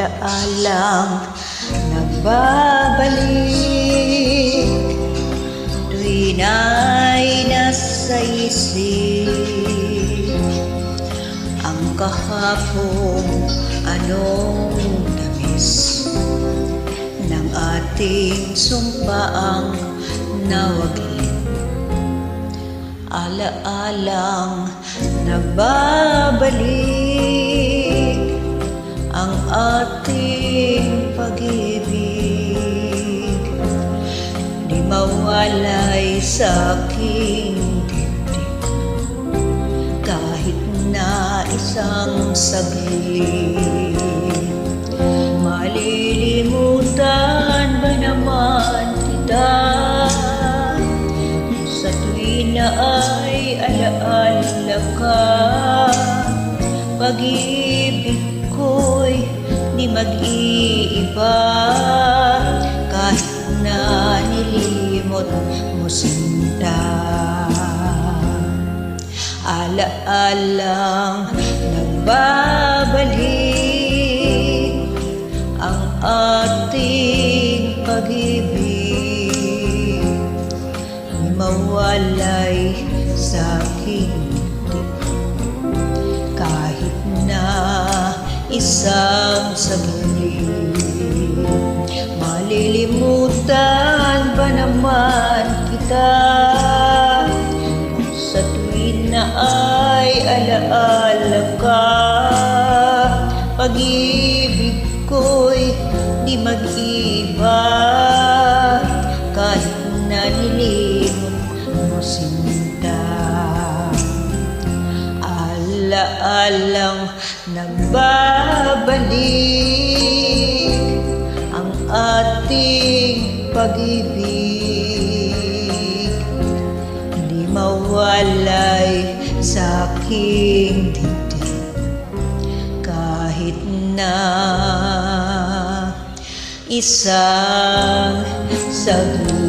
Alaalang nagbabalik tuwing ay nasa isip ang kahapong anong tamis ng ating sumpaang nawaglit. Alaalang nagbabalik ang ating pag-ibig, di mawalay sa aking dibdib kahit na isang saglit. Malilimutan ba naman kita sa tuwing na ay alaala ka? Pag-ibig ko'y di mag-iiba kahit na nilimot mo sinta. Alaalang nagbabalik ang ating pag-ibig, di mawalay sa aking kahit na isang saglit. Malilimutan ba naman kita sa tuwing na ay alaala ka? Pag-ibig ko'y di mag-iba kahit na nilimot mo sinta. Alaalang nagbabalik ang ating pag-ibig, di mawalay sa aking dibdib kahit na isang saglit.